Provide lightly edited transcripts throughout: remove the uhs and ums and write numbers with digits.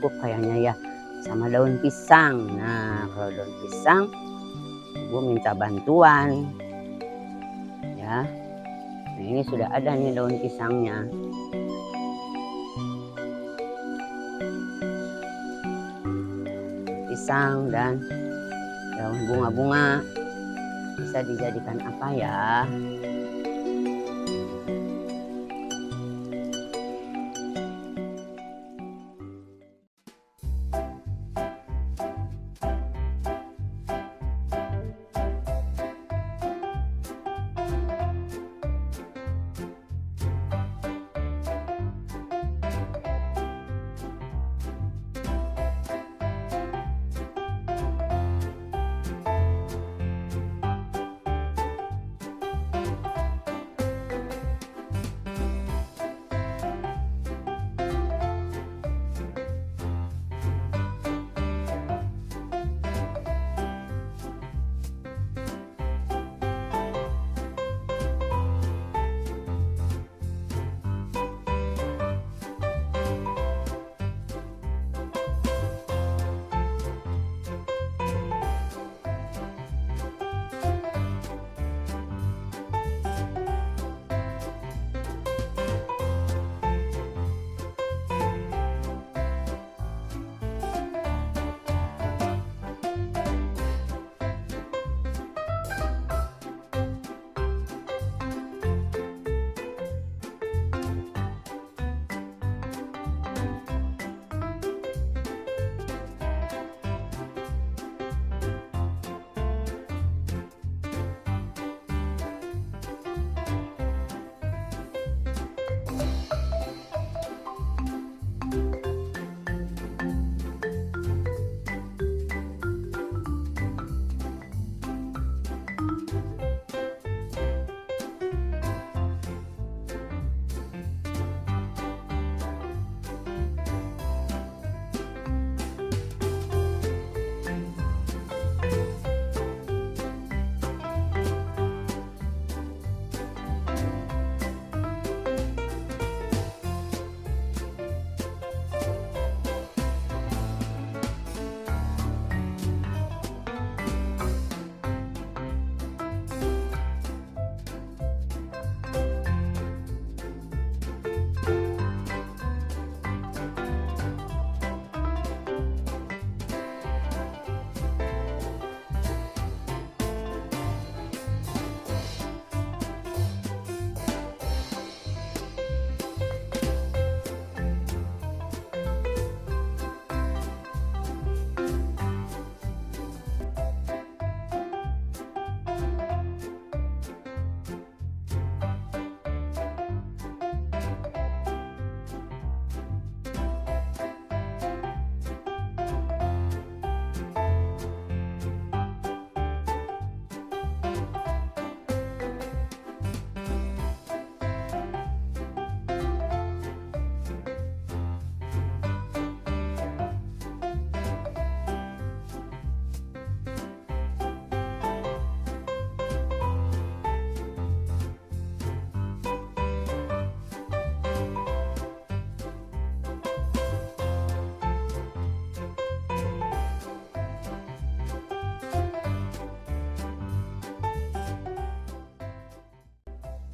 cukup kayaknya ya sama daun pisang. Nah, kalau daun pisang Ibu minta bantuan ya. Nah, ini sudah ada nih daun pisangnya. Pisang dan daun bunga-bunga bisa dijadikan apa ya?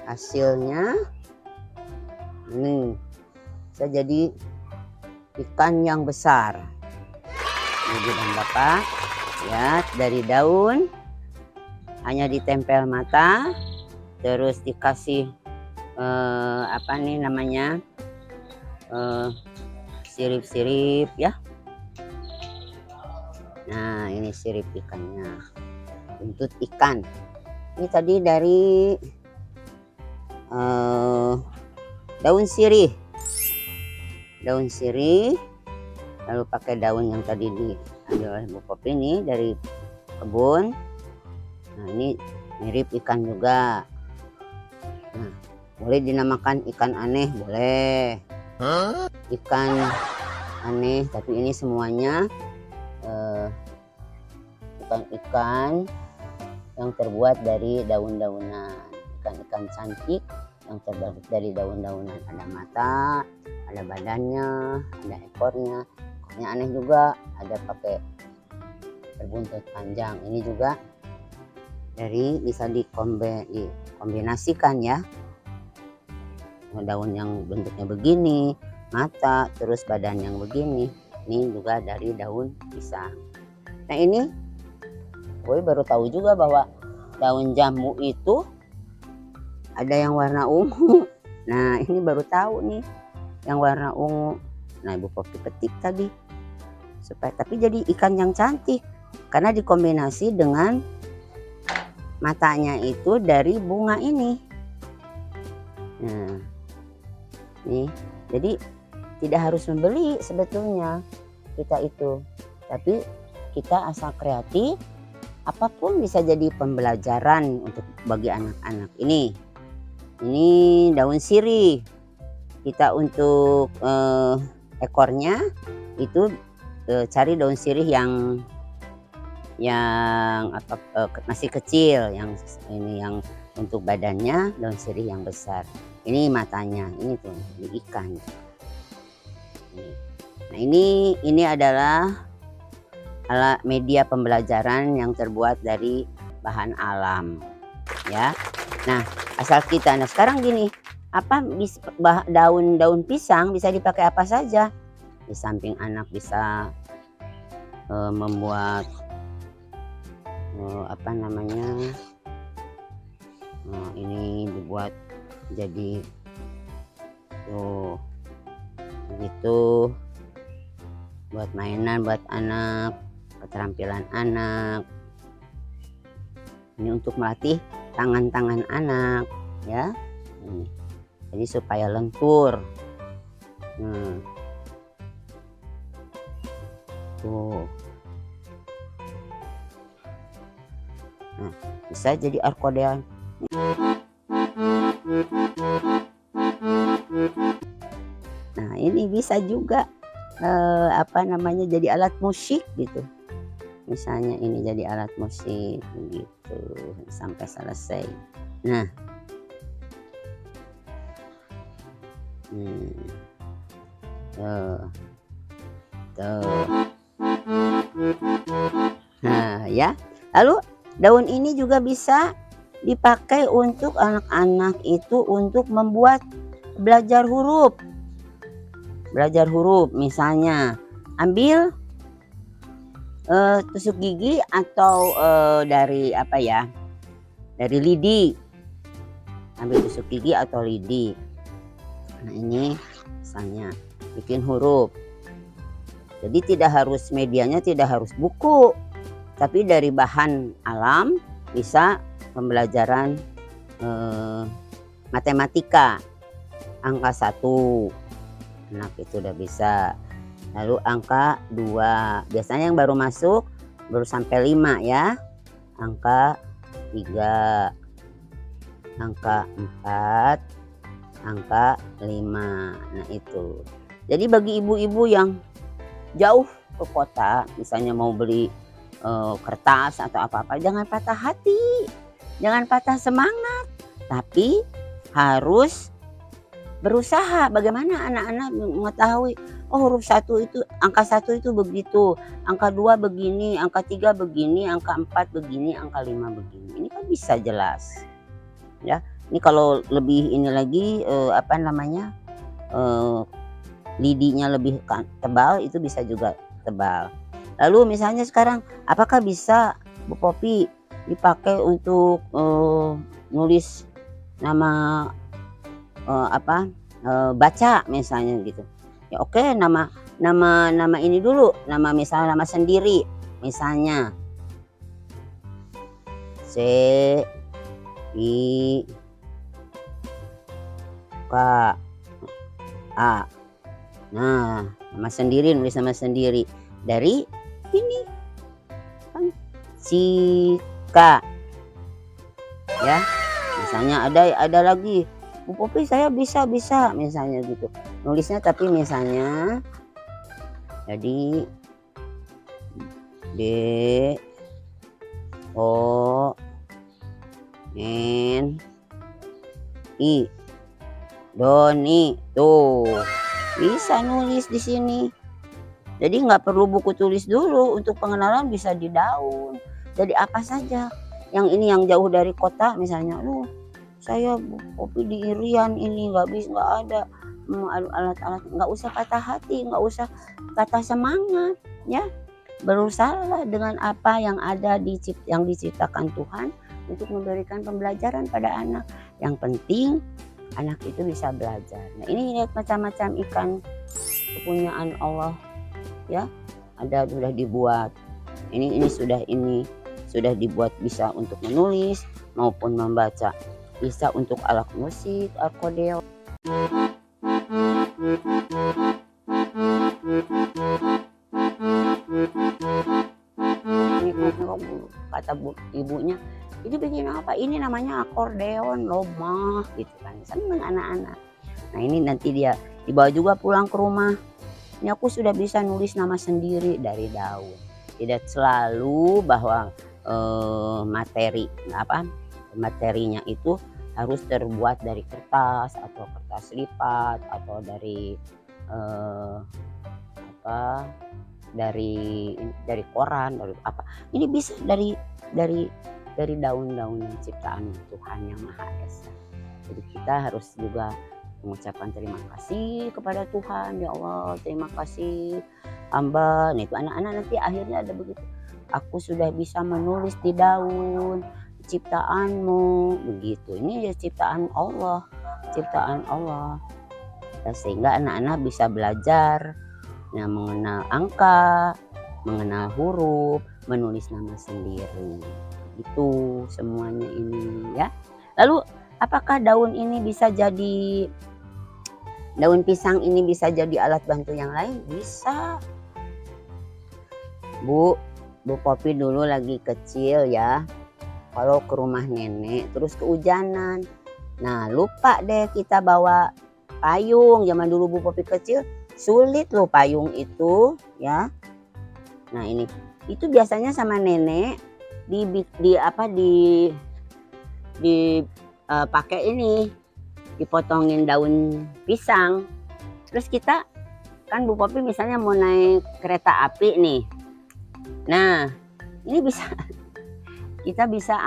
Hasilnya ini bisa jadi ikan yang besar. Ibu dan Bapak lihat dari daun hanya ditempel mata, terus dikasih apa nih namanya sirip-sirip ya. Nah, ini sirip ikannya, buntut ikan. Ini tadi dari daun sirih, lalu pakai daun yang tadi diambil oleh Bu Popi ini dari kebun. Nah, ini mirip ikan juga. Nah, boleh dinamakan ikan aneh, boleh. Ikan aneh, tapi ini semuanya ikan-ikan yang terbuat dari daun-daunan, ikan-ikan cantik yang terbuat dari daun-daunan. Ada mata, ada badannya, ada ekornya, Ini aneh juga, ada pakai berbuntut panjang. Ini juga dari bisa dikombinasikan ya. Daun yang bentuknya begini, mata, terus badan yang begini. Ini juga dari daun pisang. Nah ini, gue baru tahu juga bahwa daun jambu itu ada yang warna ungu. Nah ini baru tahu nih, yang warna ungu. Nah Ibu Popi petik tadi, supaya tapi jadi ikan yang cantik karena dikombinasi dengan matanya itu dari bunga ini. Nah nih, jadi tidak harus membeli sebetulnya kita itu, tapi kita asal kreatif, apapun bisa jadi pembelajaran untuk bagi anak-anak. Ini daun sirih. Kita untuk ekornya itu cari daun sirih yang masih kecil, yang ini yang untuk badannya daun sirih yang besar. Ini matanya, ini tuh di ikan. Nah ini adalah alat media pembelajaran yang terbuat dari bahan alam, ya. Nah asal kita, nah sekarang gini, daun pisang bisa dipakai apa saja. Di samping anak bisa membuat ini dibuat jadi tuh begitu, buat mainan buat anak, keterampilan anak. Ini untuk melatih tangan-tangan anak ya. Ini. Jadi supaya lentur. Tuh. Nah, bisa jadi arkodeon. Nah ini bisa juga jadi alat musik gitu. Misalnya ini jadi alat musik gitu sampai selesai. Nah tuh. Nah ya, lalu daun ini juga bisa dipakai untuk anak-anak itu untuk membuat belajar huruf. Misalnya ambil tusuk gigi atau dari dari lidi. Ambil tusuk gigi atau lidi. Nah ini misalnya bikin huruf. Jadi medianya tidak harus buku, tapi dari bahan alam bisa pembelajaran matematika. Angka 1 anak itu udah bisa. Lalu angka 2, biasanya yang baru masuk baru sampai 5 ya. Angka 3, angka 4, angka 5. Nah itu. Jadi bagi ibu-ibu yang jauh ke kota, misalnya mau beli kertas atau apa-apa, jangan patah hati, jangan patah semangat, tapi harus berusaha. Bagaimana anak-anak mengetahui, oh huruf 1 itu, angka 1 itu begitu, angka 2 begini, angka 3 begini, angka 4 begini, angka 5 begini. Ini kan bisa jelas. Ya, ini kalau lebih ini lagi lidinya lebih tebal, itu bisa juga tebal. Lalu misalnya sekarang, apakah bisa Bu Popi dipakai untuk nulis nama baca misalnya gitu. Ya oke, nama ini dulu, misalnya nama sendiri, misalnya C I K A. Nah, nama sendiri, nulis nama sendiri dari ini kan Cika ya. Misalnya ada lagi, Bu Popi saya bisa misalnya gitu nulisnya, tapi misalnya jadi D O N I, Doni, tuh bisa nulis di sini. Jadi nggak perlu buku tulis dulu, untuk pengenalan bisa di daun. Jadi apa saja yang ini yang jauh dari kota misalnya, saya kopi di Irian ini nggak ada alat-alat, nggak usah patah hati, nggak usah patah semangat, ya. Berusahalah dengan apa yang ada yang diciptakan Tuhan untuk memberikan pembelajaran pada anak. Yang penting anak itu bisa belajar. Nah, ini lihat macam-macam ikan kepunyaan Allah, ya. Ada sudah dibuat. Ini sudah dibuat bisa untuk menulis maupun membaca. Bisa untuk alat musik, akordeon. Kata ibunya, ini bikin apa? Ini namanya akordeon loh mah, gitu kan. Seneng anak-anak. Nah, ini nanti dia dibawa juga pulang ke rumah. Ini aku sudah bisa nulis nama sendiri dari daun. Tidak selalu bahwa materinya itu harus terbuat dari kertas atau kertas lipat atau dari dari koran, dari apa. Ini bisa dari daun-daun ciptaan Tuhan yang Maha Esa. Jadi kita harus juga mengucapkan terima kasih kepada Tuhan, ya Allah, terima kasih hamba. Nah, itu anak-anak nanti akhirnya ada begitu. Aku sudah bisa menulis di daun ciptaanmu, begitu. Ini ya ciptaan Allah, ciptaan Allah. Sehingga anak-anak bisa belajar mengenal angka, mengenal huruf, menulis nama sendiri. Itu semuanya ini, ya. Lalu apakah daun pisang ini bisa jadi alat bantu yang lain? Bisa. Bu Popi dulu lagi kecil ya, kalau ke rumah nenek terus kehujanan. Nah, lupa deh kita bawa payung. Zaman dulu Bu Popi kecil sulit loh payung itu, ya. Nah, ini itu biasanya sama nenek pakai ini, dipotongin daun pisang. Terus kita kan Bu Popi misalnya mau naik kereta api nih. Nah, ini kita bisa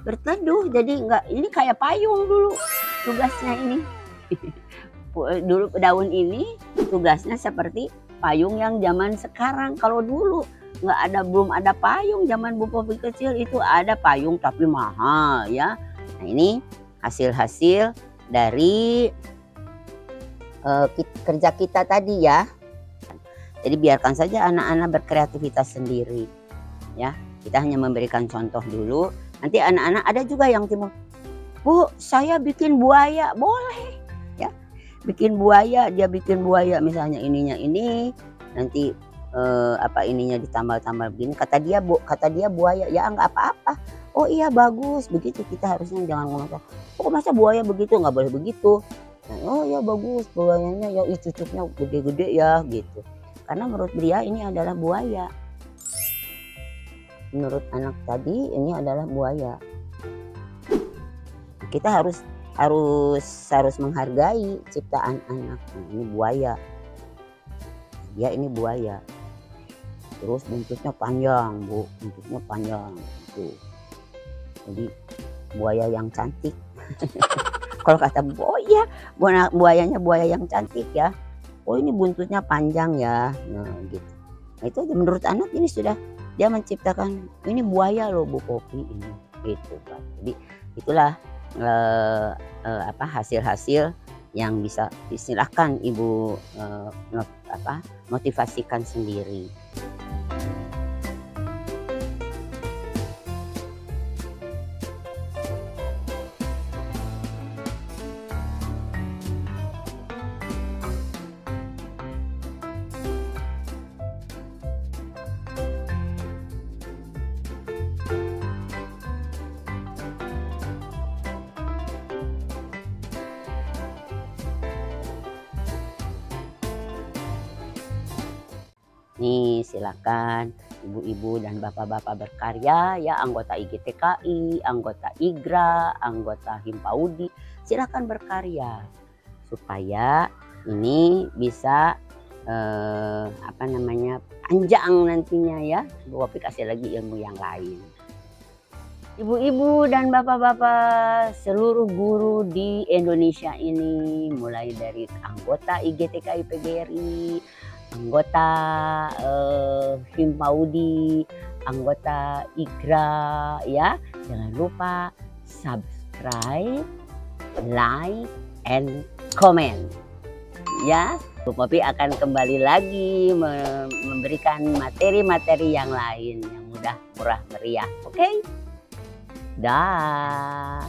berteduh. Jadi ini kayak payung dulu tugasnya ini. Dulu daun ini tugasnya seperti payung yang zaman sekarang. Kalau dulu belum ada payung, zaman Bu Popi kecil itu ada payung tapi mahal, ya. Nah, ini hasil-hasil dari kerja kita tadi, ya. Jadi biarkan saja anak-anak berkreativitas sendiri, ya. Kita hanya memberikan contoh dulu. Nanti anak-anak ada juga yang timur, Bu, saya bikin buaya. Boleh, ya. Bikin buaya, dia bikin buaya misalnya ininya ini, nanti ininya ditambal-tambal begini. Kata dia buaya, ya nggak apa-apa. Oh iya bagus, begitu kita harusnya jangan ngomong, kok masa buaya begitu, nggak boleh begitu. Nah, oh ya bagus buayanya, ya cucuknya gede-gede ya gitu. Karena menurut dia ini adalah buaya. Menurut anak tadi ini adalah buaya. Kita harus menghargai ciptaan anak. Nah, ini buaya. Dia ini buaya. Terus buntutnya panjang, Bu. Buntutnya panjang. Tuh. Jadi buaya yang cantik. Kalau kata Bu, oh iya, buayanya buaya yang cantik ya. Oh ini buntutnya panjang ya. Nah gitu. Nah itu aja menurut anak ini sudah dia menciptakan ini buaya loh Bu Popi ini. Gitu kan. Jadi itulah hasil-hasil yang bisa silahkan Ibu motivasikan sendiri. Nih silakan ibu-ibu dan bapak-bapak berkarya ya, anggota IGTKI, anggota IGRA, anggota Himpaudi, silakan berkarya supaya ini bisa panjang nantinya ya. Bu Popi kasih lagi ilmu yang lain. Ibu-ibu dan bapak-bapak, seluruh guru di Indonesia ini, mulai dari anggota IGTK IPGRI, anggota Himpaudi, anggota IGRA, ya, jangan lupa subscribe, like, and comment. Ya, Bu Popi akan kembali lagi memberikan materi-materi yang lain yang mudah, murah, meriah. Oke? Dah.